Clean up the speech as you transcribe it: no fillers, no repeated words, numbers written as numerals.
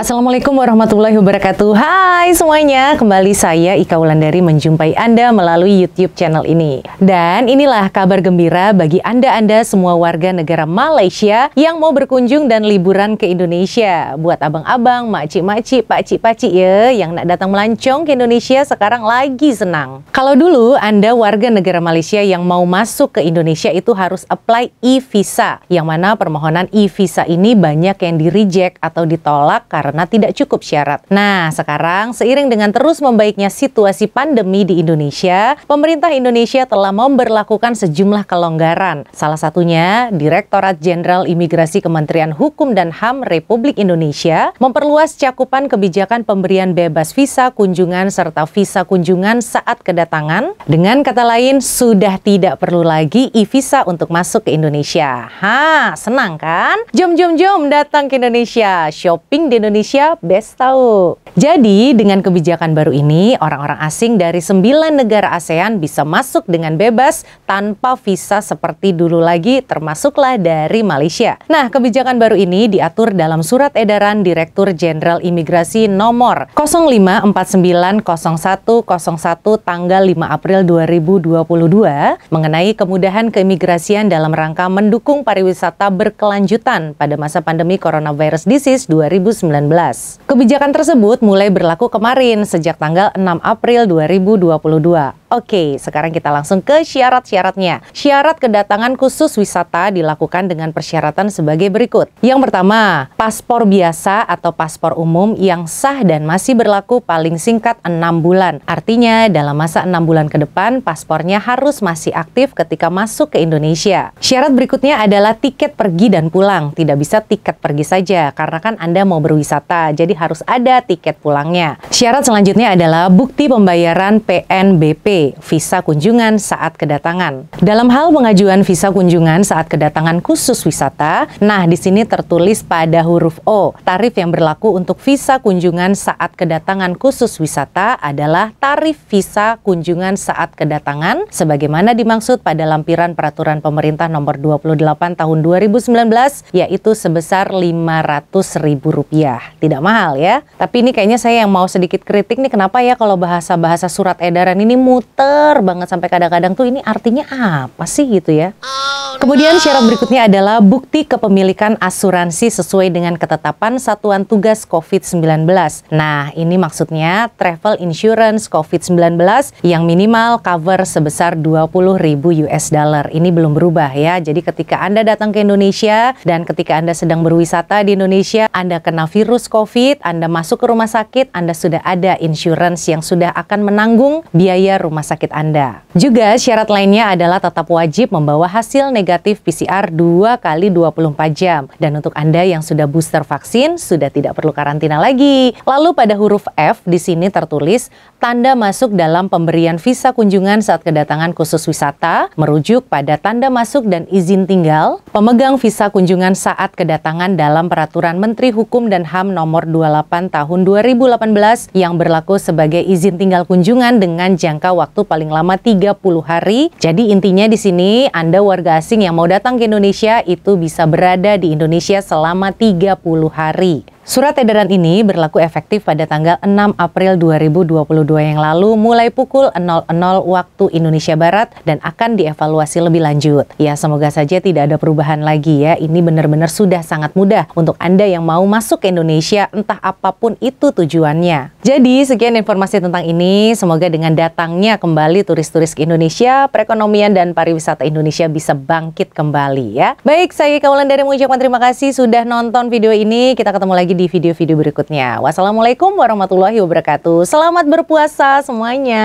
Assalamualaikum warahmatullahi wabarakatuh. Hai semuanya, kembali saya Ika Wulandari menjumpai Anda melalui YouTube channel ini. Dan inilah kabar gembira bagi Anda semua warga negara Malaysia yang mau berkunjung dan liburan ke Indonesia. Buat abang-abang, makcik-makcik, pakcik-pakcik ya, yang nak datang melancong ke Indonesia sekarang lagi senang. Kalau dulu Anda warga negara Malaysia yang mau masuk ke Indonesia itu harus apply e-visa, yang mana permohonan e-visa ini banyak yang di-reject atau ditolak karena tidak cukup syarat. Nah, sekarang seiring dengan terus membaiknya situasi pandemi di Indonesia, pemerintah Indonesia telah memberlakukan sejumlah kelonggaran. Salah satunya, Direktorat Jenderal Imigrasi Kementerian Hukum dan HAM Republik Indonesia memperluas cakupan kebijakan pemberian bebas visa kunjungan serta visa kunjungan saat kedatangan. Dengan kata lain, sudah tidak perlu lagi e-visa untuk masuk ke Indonesia. Senang kan? Jom datang ke Indonesia. Shopping di Indonesia best tahu. Jadi dengan kebijakan baru ini, orang-orang asing dari 9 negara ASEAN bisa masuk dengan bebas tanpa visa seperti dulu lagi, termasuklah dari Malaysia. Nah, kebijakan baru ini diatur dalam Surat Edaran Direktur Jenderal Imigrasi nomor 05490101 tanggal 5 April 2022 mengenai kemudahan keimigrasian dalam rangka mendukung pariwisata berkelanjutan pada masa pandemi Coronavirus Disease 2019. Kebijakan tersebut mulai berlaku kemarin sejak tanggal 6 April 2022. Oke, sekarang kita langsung ke syarat-syaratnya. Syarat kedatangan khusus wisata dilakukan dengan persyaratan sebagai berikut. Yang pertama, paspor biasa atau paspor umum yang sah dan masih berlaku paling singkat 6 bulan. Artinya, dalam masa 6 bulan ke depan, paspornya harus masih aktif ketika masuk ke Indonesia. Syarat berikutnya adalah tiket pergi dan pulang. Tidak bisa tiket pergi saja, karena kan Anda mau berwisata, jadi harus ada tiket pulangnya. Syarat selanjutnya adalah bukti pembayaran PNBP, visa kunjungan saat kedatangan. Dalam hal pengajuan visa kunjungan saat kedatangan khusus wisata, nah di sini tertulis pada huruf O, tarif yang berlaku untuk visa kunjungan saat kedatangan khusus wisata adalah tarif visa kunjungan saat kedatangan sebagaimana dimaksud pada lampiran peraturan pemerintah nomor 28 tahun 2019, yaitu sebesar Rp500.000. Tidak mahal ya, tapi ini kayaknya saya yang mau sedikit kritik nih, kenapa ya kalau bahasa-bahasa surat edaran ini muter banget sampai kadang-kadang tuh ini artinya apa sih gitu ya. Kemudian syarat berikutnya adalah bukti kepemilikan asuransi sesuai dengan ketetapan Satuan Tugas COVID-19. Nah, ini maksudnya travel insurance COVID-19 yang minimal cover sebesar $20.000. Ini belum berubah ya. Jadi ketika Anda datang ke Indonesia dan ketika Anda sedang berwisata di Indonesia, Anda kena virus COVID, Anda masuk ke rumah sakit, Anda sudah ada insurance yang sudah akan menanggung biaya rumah sakit Anda. Juga syarat lainnya adalah tetap wajib membawa hasil negatif PCR 2 kali 24 jam. Dan untuk Anda yang sudah booster vaksin, sudah tidak perlu karantina lagi. Lalu pada huruf F di sini tertulis tanda masuk dalam pemberian visa kunjungan saat kedatangan khusus wisata merujuk pada tanda masuk dan izin tinggal pemegang visa kunjungan saat kedatangan dalam Peraturan Menteri Hukum dan HAM nomor 28 tahun 2018 yang berlaku sebagai izin tinggal kunjungan dengan jangka waktu paling lama 30 hari. Jadi intinya di sini Anda warga asing yang mau datang ke Indonesia itu bisa berada di Indonesia selama 30 hari. Surat edaran ini berlaku efektif pada tanggal 6 April 2022 yang lalu mulai pukul 00 waktu Indonesia Barat dan akan dievaluasi lebih lanjut. Ya, semoga saja tidak ada perubahan lagi ya. Ini benar-benar sudah sangat mudah untuk Anda yang mau masuk ke Indonesia entah apapun itu tujuannya. Jadi, sekian informasi tentang ini. Semoga dengan datangnya kembali turis-turis ke Indonesia, perekonomian dan pariwisata Indonesia bisa bangkit kembali ya. Baik, saya Ika Wulandari mengucapkan terima kasih sudah nonton video ini. Kita ketemu lagi di video-video berikutnya. Wassalamualaikum warahmatullahi wabarakatuh. Selamat berpuasa semuanya.